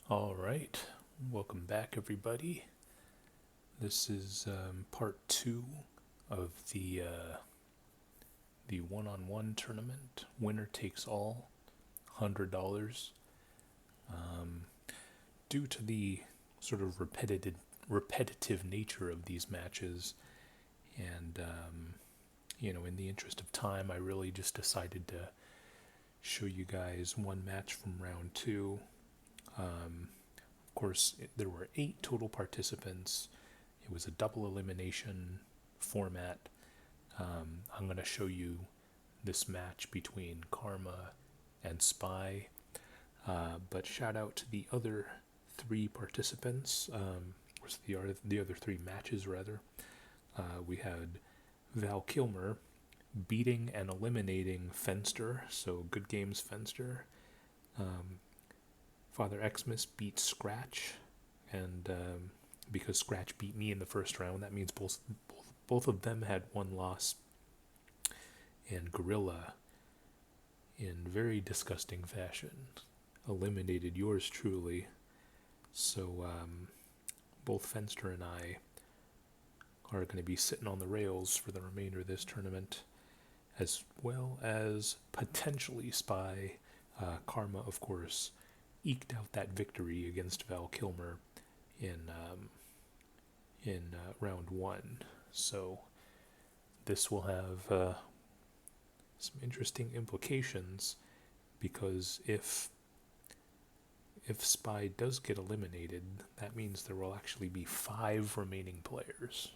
All right, welcome back, everybody. This is part two of the one-on-one tournament. Winner takes all, $100. Um, Due to the sort of repetitive nature of these matches, and in the interest of time, I really just decided to show you guys one match from round two. Of course, there were 8 total participants. It was a double elimination format. I'm going to show you this match between Karma and Spy. But shout out to the other 3 participants. The other 3 matches, rather. We had Val Kilmer beating and eliminating Fenster. So good games, Fenster. Father Xmas beat Scratch, and because Scratch beat me in the first round, that means both of them had one loss. And Guerrilla, in very disgusting fashion, eliminated yours truly. So both Fenster and I are going to be sitting on the rails for the remainder of this tournament, as well as potentially Spy. Karma, of course, eked out that victory against Val Kilmer in round one. So this will have some interesting implications, because if Spy does get eliminated, that means there will actually be 5 remaining players.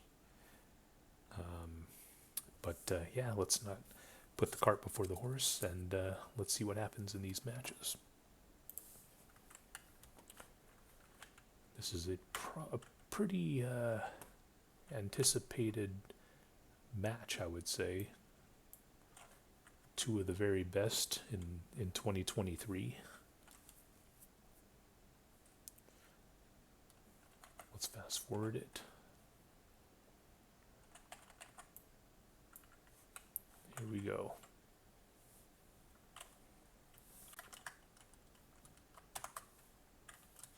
But yeah, let's not put the cart before the horse, and let's see what happens in these matches. This is a pretty anticipated match, I would say. 2 of the very best in 2023. Let's fast forward it. Here we go.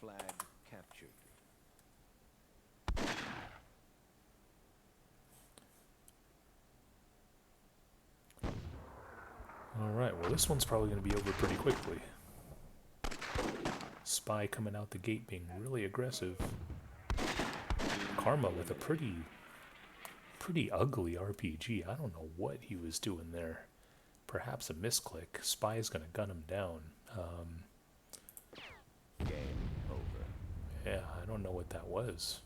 Flag captured. Alright, well, this one's probably going to be over pretty quickly. Spy coming out the gate being really aggressive. Karma with a pretty ugly RPG. I don't know what he was doing there. Perhaps a misclick. Spy is going to gun him down. Game over. Yeah, I don't know what that was.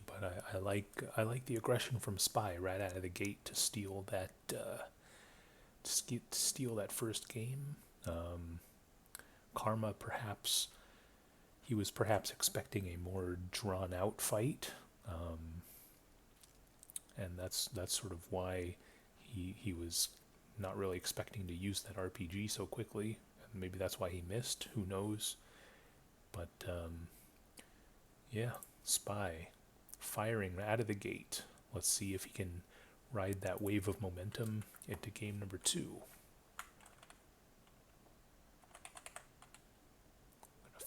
But I like the aggression from Spy right out of the gate to steal that first game. Karma, perhaps he was expecting a more drawn out fight, and that's sort of why he was not really expecting to use that RPG so quickly. And maybe that's why he missed. Who knows? But yeah, Spy firing out of the gate. Let's see if he can ride that wave of momentum into game number 2.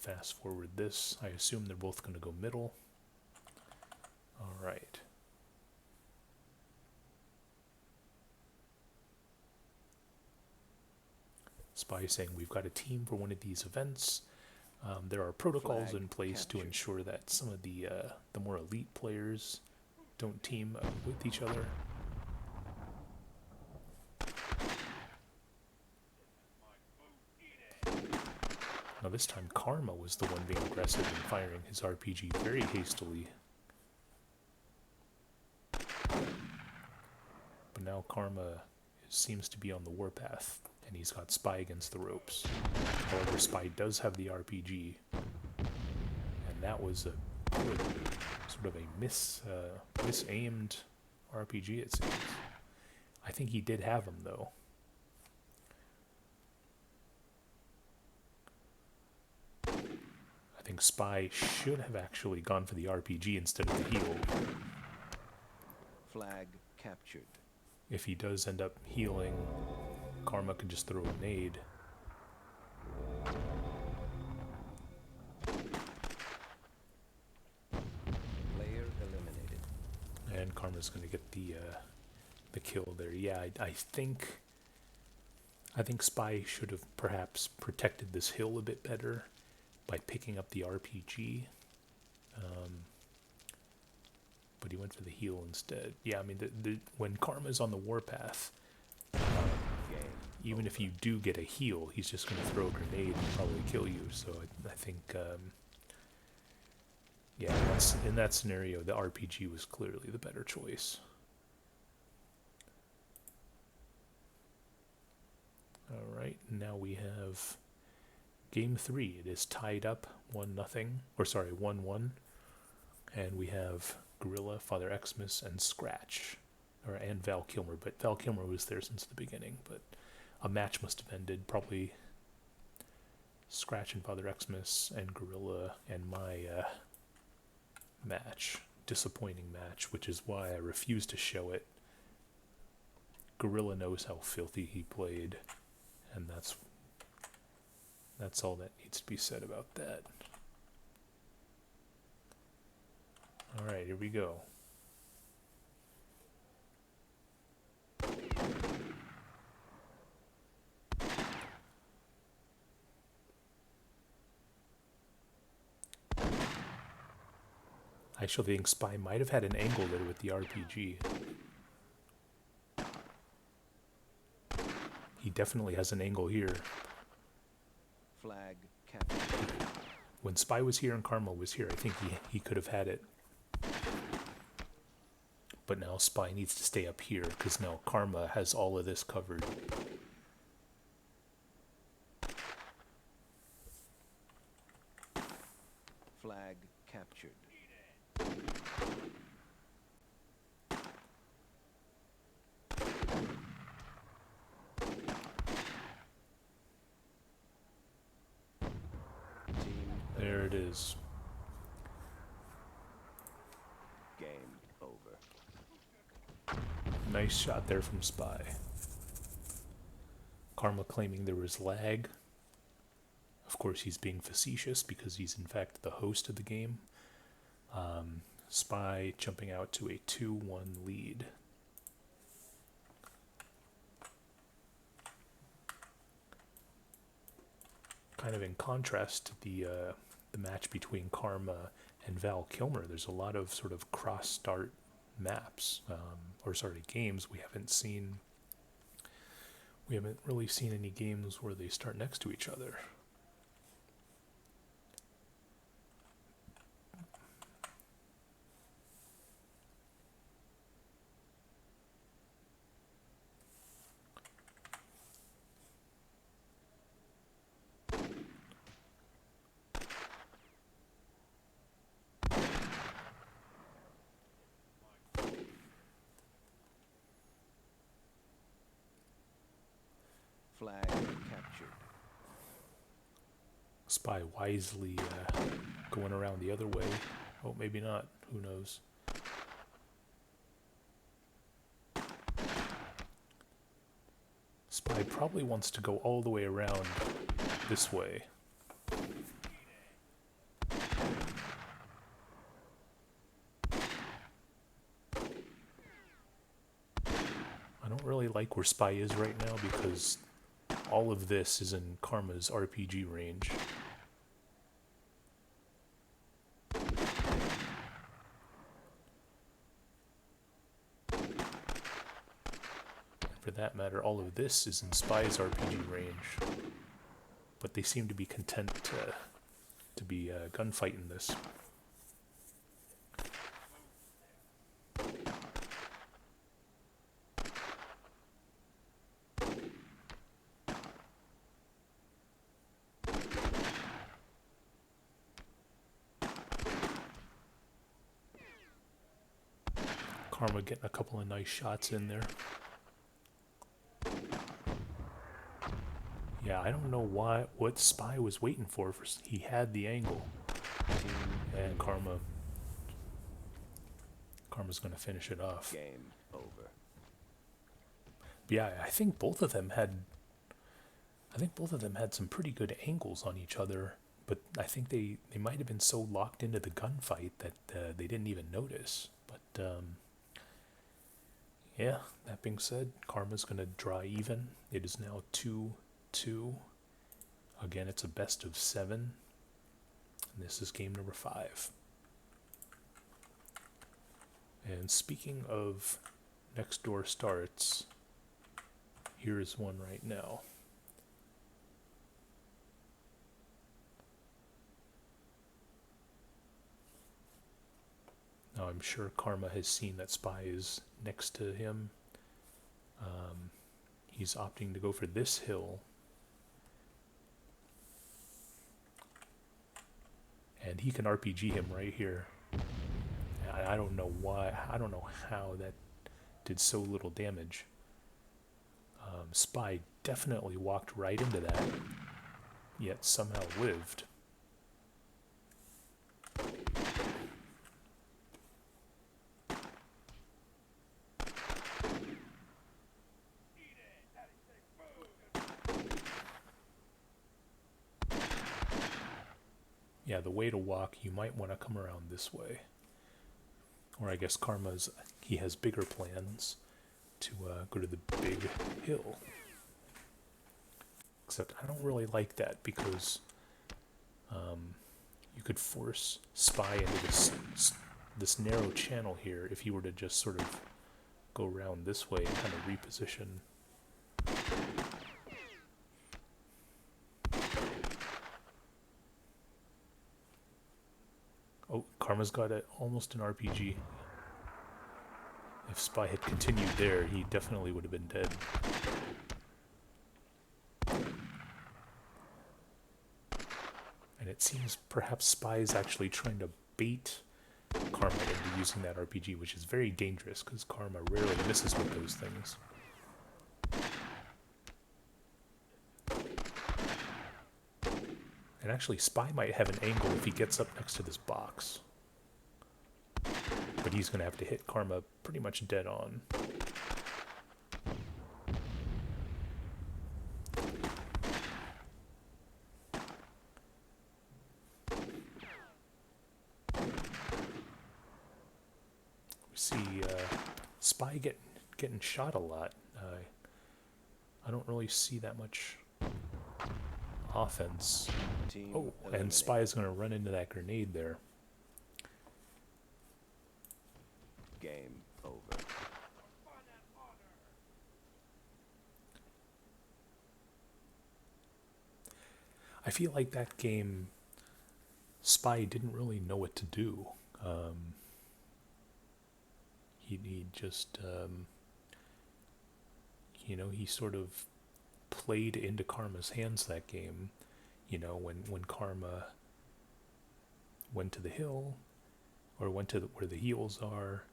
Fast forward this. I assume they're both going to go middle. All right. Spy saying we've got a team for one of these events. There are protocols in place to ensure that some of the more elite players don't team with each other. Now this time Karma was the one being aggressive and firing his RPG very hastily. But now Karma seems to be on the warpath, and he's got Spy against the ropes. However, Spy does have the RPG, and that was a sort of a misaimed RPG, it seems. I think he did have him, though. I think Spy should have actually gone for the RPG instead of the heal. Flag captured. if he does end up healing, Karma can just throw a nade. Player eliminated. And Karma's going to get the kill there. Yeah, I think Spy should have perhaps protected this hill a bit better by picking up the RPG. But he went for the heal instead. Yeah, I mean, when Karma's on the warpath, even if you do get a heal, he's just going to throw a grenade and probably kill you. So I think, yeah, in that scenario, the RPG was clearly the better choice. All right, now we have game 3. It is tied up 1-0, or sorry, 1-1, and we have Guerrilla, Father Xmas, and Scratch, and Val Kilmer. But Val Kilmer was there since the beginning. But a match must have ended. Probably Scratch and Father Xmas and Guerrilla and my match, disappointing match, which is why I refuse to show it. Guerrilla knows how filthy he played, and that's all that needs to be said about that. Alright, here we go. I actually think Spy might have had an angle there with the RPG. He definitely has an angle here. Flag captured. When Spy was here and Karma was here, I think he could have had it. But now Spy needs to stay up here, because now Karma has all of this covered. Flag captured. There it is. Game over. Nice shot there from Spy. Karma claiming there was lag. Of course, he's being facetious because he's in fact the host of the game. Spy jumping out to a 2-1 lead. Kind of in contrast to the match between Karma and Val Kilmer, there's a lot of sort of cross-start maps, games. We haven't really seen any games where they start next to each other. Flag captured. Spy wisely going around the other way. Oh, maybe not. Who knows? Spy probably wants to go all the way around this way. I don't really like where Spy is right now because all of this is in Karma's RPG range. For that matter, all of this is in Spy's RPG range. But they seem to be content to be gunfighting this. Karma getting a couple of nice shots in there. Yeah, I don't know what Spy was waiting for. He had the angle. And Karma's going to finish it off. Game over. yeah, I think both of them had. I think both of them had some pretty good angles on each other, but I think they might have been so locked into the gunfight that they didn't even notice. But yeah, that being said, Karma's going to draw even. It is now 2-2. Again, it's a best of 7. And this is game number 5. And speaking of next door starts, here is one right now. Now I'm sure Karma has seen that Spy is next to him. He's opting to go for this hill. And he can RPG him right here. I don't know why, I don't know how that did so little damage. Spy definitely walked right into that, yet somehow lived. Yeah, the way to walk, you might want to come around this way. Or I guess he has bigger plans to go to the big hill. Except I don't really like that because you could force Spy into this narrow channel here if you were to just sort of go around this way and kind of reposition. Oh, Karma's got almost an RPG. If Spy had continued there, he definitely would have been dead. And it seems perhaps Spy is actually trying to bait Karma into using that RPG, which is very dangerous because Karma rarely misses with those things. And actually, Spy might have an angle if he gets up next to this box. But he's going to have to hit Karma pretty much dead on. We see Spy getting shot a lot. I don't really see that much offense. Oh, and Spy is going to run into that grenade there. Game over. I feel like that game, Spy didn't really know what to do. He just, he sort of played into Karma's hands that game. When Karma went to the hill, or went to where the heals are,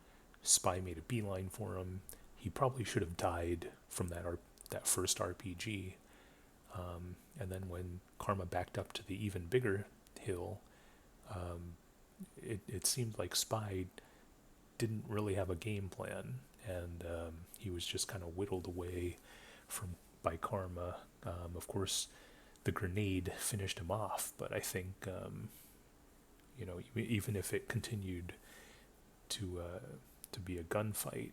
Spy made a beeline for him. He probably should have died from that first RPG. And then when Karma backed up to the even bigger hill, it seemed like Spy didn't really have a game plan, and he was just kind of whittled away by Karma. Of course, the grenade finished him off, but I think even if it continued to be a gunfight,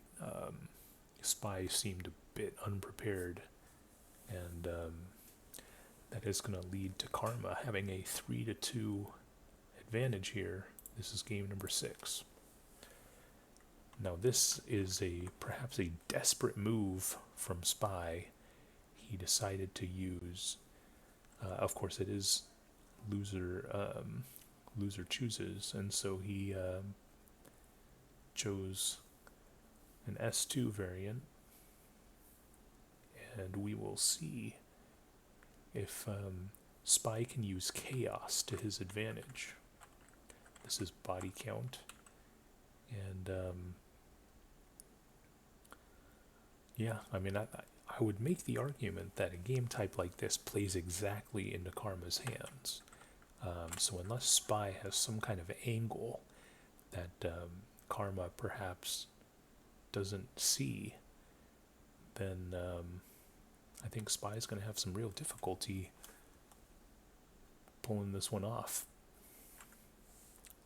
Spy seemed a bit unprepared, and that is going to lead to Karma having a 3-2 advantage here. This is game number 6. Now this is perhaps a desperate move from Spy. He decided to use, of course it is loser chooses, and so he chose an S2 variant, and we will see if Spy can use chaos to his advantage. This is body count, and yeah, I mean, I would make the argument that a game type like this plays exactly into Karma's hands. So unless Spy has some kind of angle that Karma perhaps doesn't see, then and I think Spy's going to have some real difficulty pulling this one off.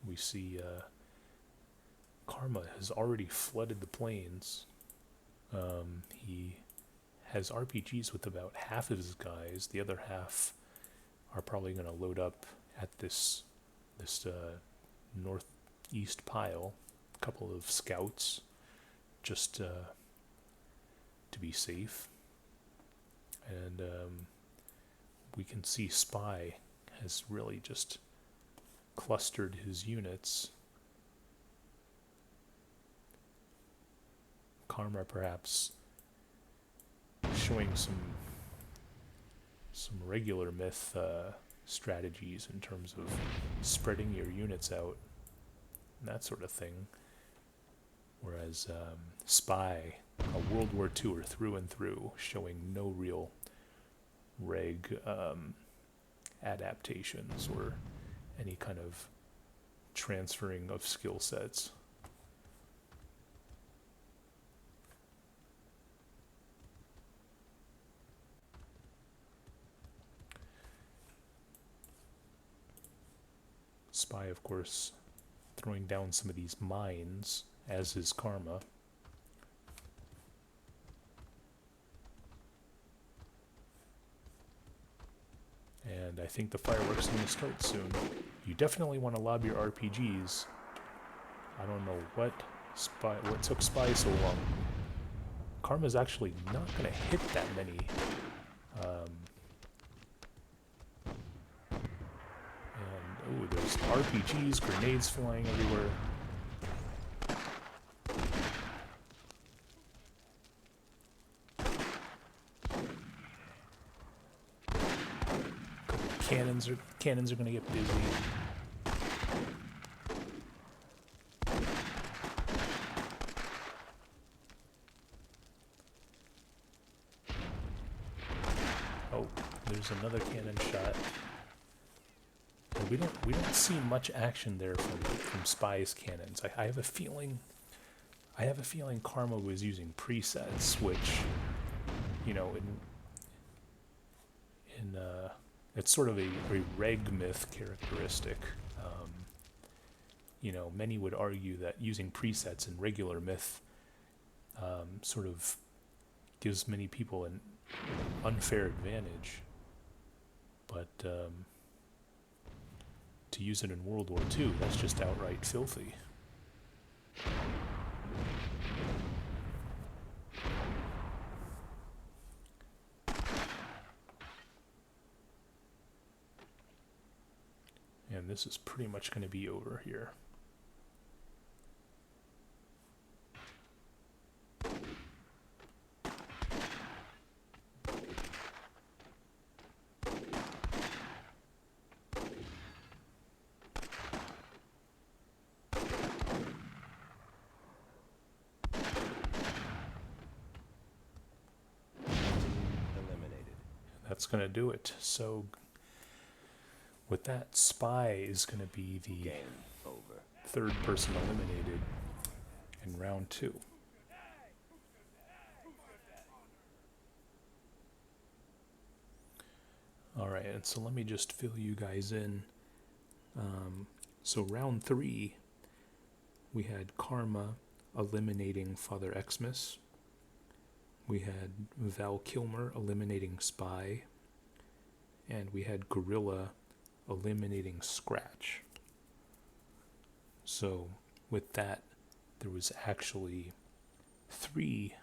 We see Karma has already flooded the plains. He has RPGs with about half of his guys. The other half are probably going to load up at this northeast pile. A couple of scouts, just to be safe. And we can see Spy has really just clustered his units. Karma perhaps showing some regular myth strategies in terms of spreading your units out and that sort of thing. Whereas Spy, a World War II through and through, showing no real reg adaptations or any kind of transferring of skill sets. Spy, of course, throwing down some of these mines, as is Karma. And I think the fireworks are going to start soon. You definitely want to lob your RPGs. I don't know what took Spy so long. Karma's actually not going to hit that many. And, oh, there's RPGs, grenades flying everywhere. Cannons are going to get busy. Oh, there's another cannon shot. And we don't see much action there from Spy's cannons. I have a feeling Karma was using presets, which, you know, it's sort of a reg myth characteristic. You know, many would argue that using presets in regular myth sort of gives many people an unfair advantage. But to use it in World War II, that's just outright filthy. And this is pretty much going to be over here. Eliminated. That's going to do it. So with that, Spy is going to be the Game over. third person eliminated in round 2. Alright, and so let me just fill you guys in. So round 3, we had Karma eliminating Father Xmas. We had Val Kilmer eliminating Spy. And we had Guerrilla eliminating Scratch. So with that, there was actually 3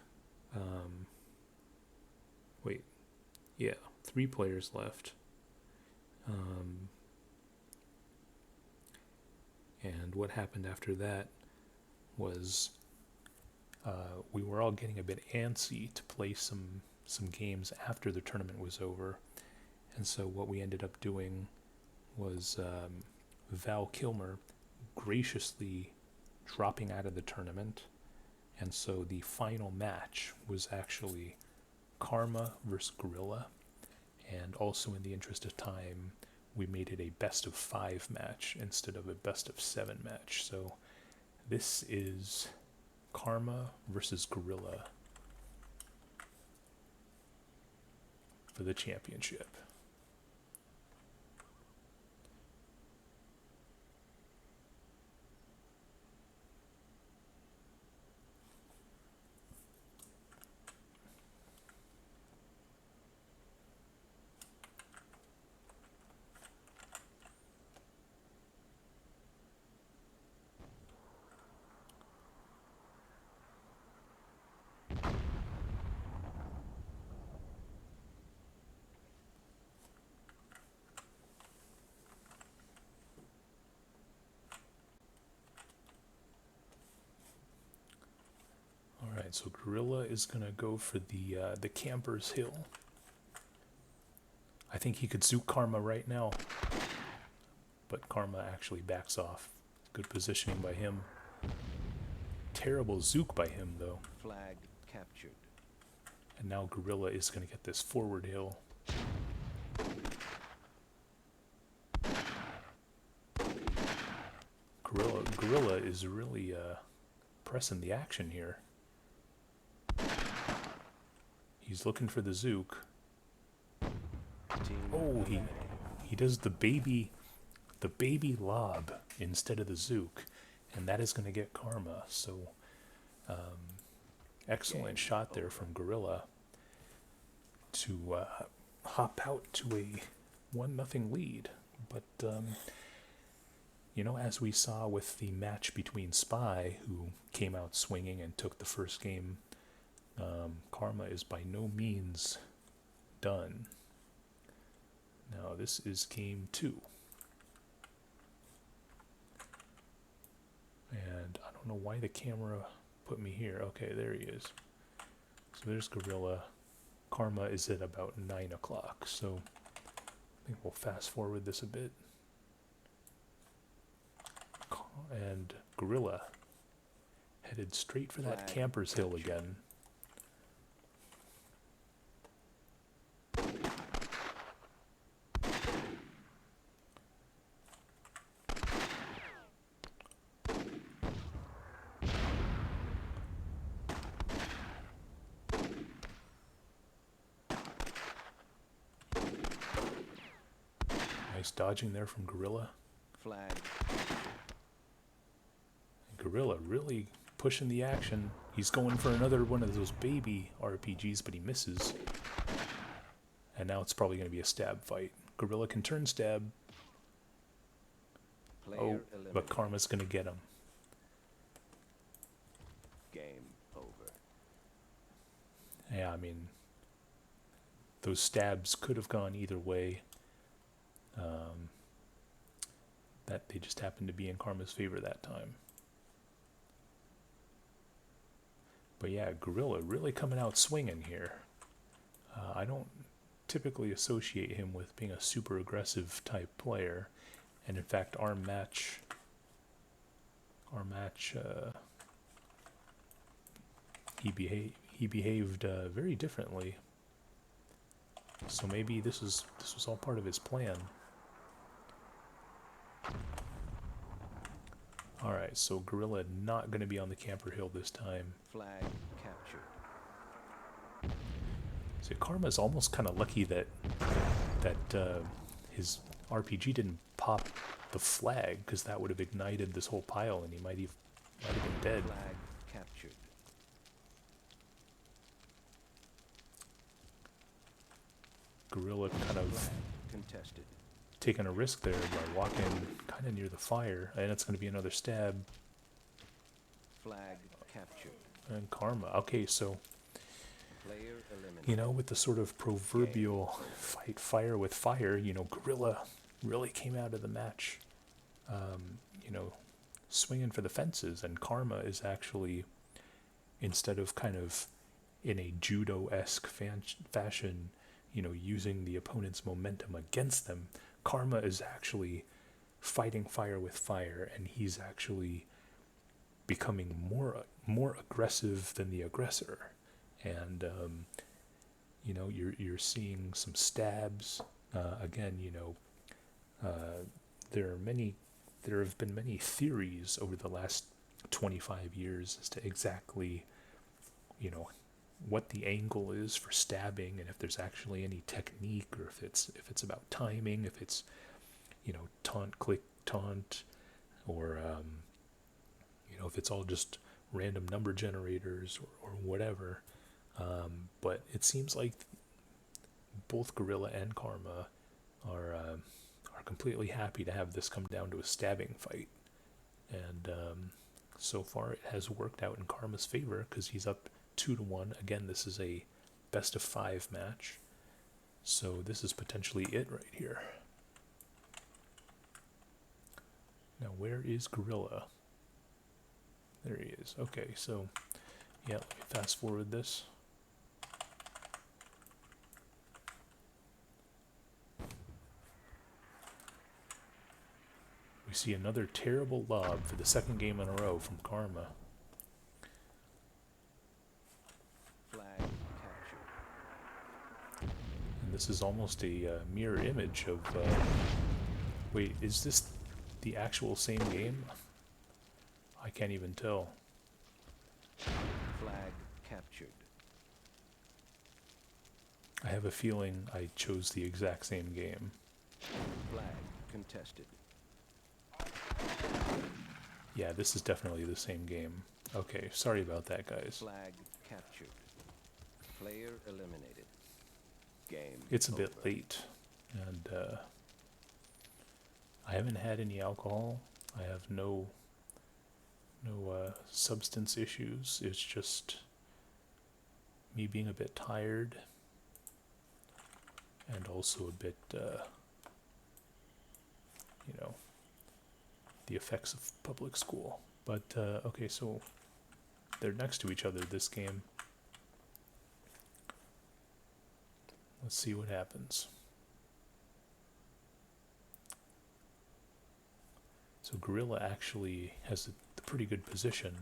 players left. And what happened after that was we were all getting a bit antsy to play some games after the tournament was over. And so what we ended up doing was Val Kilmer graciously dropping out of the tournament. And so the final match was actually Karma versus Guerrilla. And also in the interest of time, we made it a best of 5 match instead of a best of 7 match. So this is Karma versus Guerrilla. for the championship. Alright, so Guerrilla is going to go for the Camper's Hill. I think he could zook Karma right now, but Karma actually backs off. Good positioning by him. Terrible zook by him, though. Flag captured. And now Guerrilla is going to get this forward hill. Guerrilla is really pressing the action here. He's looking for the zook. Oh, he does the baby lob instead of the zook, and that is going to get Karma. So excellent shot there from Guerrilla to hop out to a 1-0 lead. But you know, as we saw with the match between Spy, who came out swinging and took the first game, Karma is by no means done. Now this is game 2. And I don't know why the camera put me here. Okay, there he is. So there's Guerrilla. Karma is at about 9 o'clock. So I think we'll fast forward this a bit. And Guerrilla headed straight for that Camper's Hill again. Nice dodging there from Guerrilla. Flag. Guerrilla really pushing the action. He's going for another one of those baby RPGs, but he misses. And now it's probably going to be a stab fight. Guerrilla can turn stab. Player but Karma's going to get him. Game over. Yeah, I mean, those stabs could have gone either way. That they just happened to be in Karma's favor that time. But yeah, Guerrilla really coming out swinging here. I don't typically associate him with being a super aggressive type player, and in fact, our match, he behaved very differently. So maybe this was all part of his plan. Alright, so Guerrilla not going to be on the Camper Hill this time. Flag captured. So Karma's almost kind of lucky that his RPG didn't pop the flag, because that would have ignited this whole pile and he might have been dead. Flag captured. Guerrilla kind of Contested. taking a risk there by walking kind of near the fire, and it's going to be another stab. Flag captured. And Karma. Okay, so Player eliminated. you know, with the sort of proverbial fight fire with fire, you know, Guerrilla really came out of the match, you know, swinging for the fences, and Karma is actually, instead of kind of in a judo-esque fashion, you know, using the opponent's momentum against them, Karma is actually fighting fire with fire, and he's actually becoming more aggressive than the aggressor. And you know, you're seeing some stabs. Again, you know, there have been many theories over the last 25 years as to exactly, you know, what the angle is for stabbing, and if there's actually any technique, or if it's about timing, if it's, taunt, click, taunt, or if it's all just random number generators or whatever. But it seems like both Guerrilla and Karma are completely happy to have this come down to a stabbing fight, and so far it has worked out in Karma's favor because he's up 2-1. Again, this is a best of 5 match, so this is potentially it right here. Now, where is Guerrilla? There he is. Okay, so yeah, let me fast forward this. We see another terrible lob for the second game in a row from Karma. Flag captured. And this is almost a mirror image of... wait, is this the actual same game? I can't even tell. Flag captured. I have a feeling I chose the exact same game. Flag contested. Yeah, this is definitely the same game. Okay, sorry about that, guys. Flag captured. Player eliminated. Game It's a bit over. late, and I haven't had any alcohol. I have no substance issues. It's just me being a bit tired, and also a bit, the effects of public school. But okay, so they're next to each other this game. Let's see what happens. So Guerrilla actually has a pretty good position.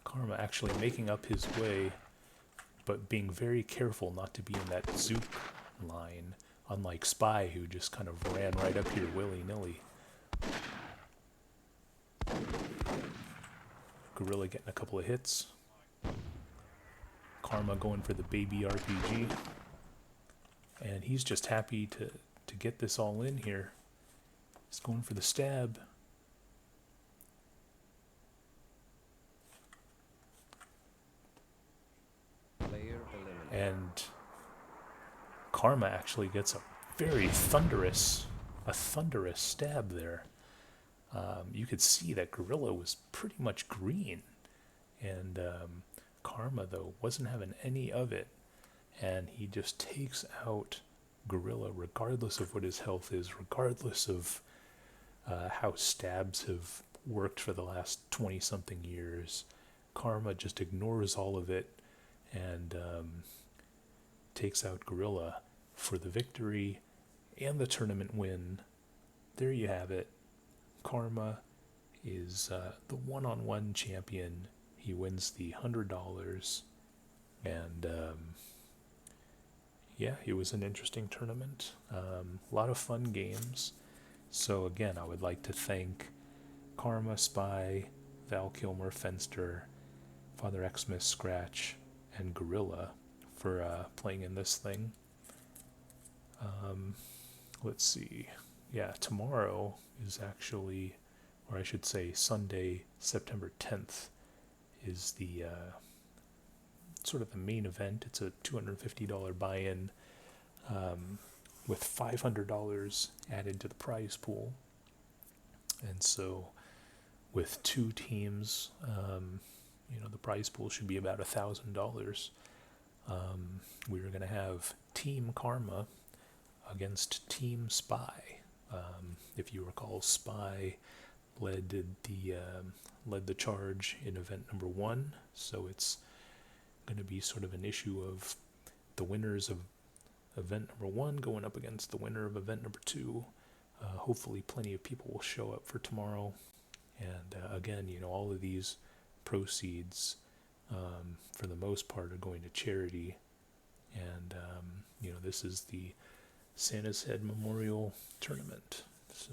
Karma actually making up his way, but being very careful not to be in that zook line, unlike Spy, who just kind of ran right up here willy-nilly. Guerrilla getting a couple of hits. Karma going for the baby RPG. And he's just happy to get this all in here. He's going for the stab. Player eliminated. And Karma actually gets a very thunderous stab there. You could see that Guerrilla was pretty much green, and Karma, though, wasn't having any of it, and he just takes out Guerrilla regardless of what his health is, regardless of how stabs have worked for the last 20-something years. Karma just ignores all of it and takes out Guerrilla for the victory and the tournament win. There you have it. Karma is the one-on-one champion. He wins the $100, and yeah, it was an interesting tournament. A lot of fun games. So again, I would like to thank Karma, Spy, Val Kilmer, Fenster, Father Xmas, Scratch, and Guerrilla for playing in this thing. Let's see. Yeah, tomorrow is actually, or I should say Sunday, September 10th, is the sort of the main event. It's a $250 buy-in with $500 added to the prize pool. And so with 2 teams, the prize pool should be about $1,000. We're going to have Team Karma against Team Spy. If you recall, Spy led the charge in event number 1, so it's going to be sort of an issue of the winners of event number 1 going up against the winner of event number 2. Hopefully plenty of people will show up for tomorrow, and again, all of these proceeds for the most part are going to charity, and this is the Santa's Head Memorial Tournament. So,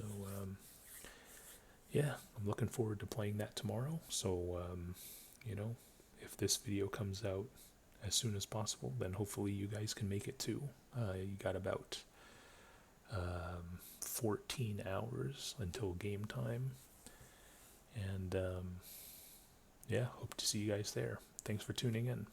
yeah, I'm looking forward to playing that tomorrow. So, you know, if this video comes out as soon as possible, then hopefully you guys can make it too. You got about 14 hours until game time. And yeah, hope to see you guys there. Thanks for tuning in.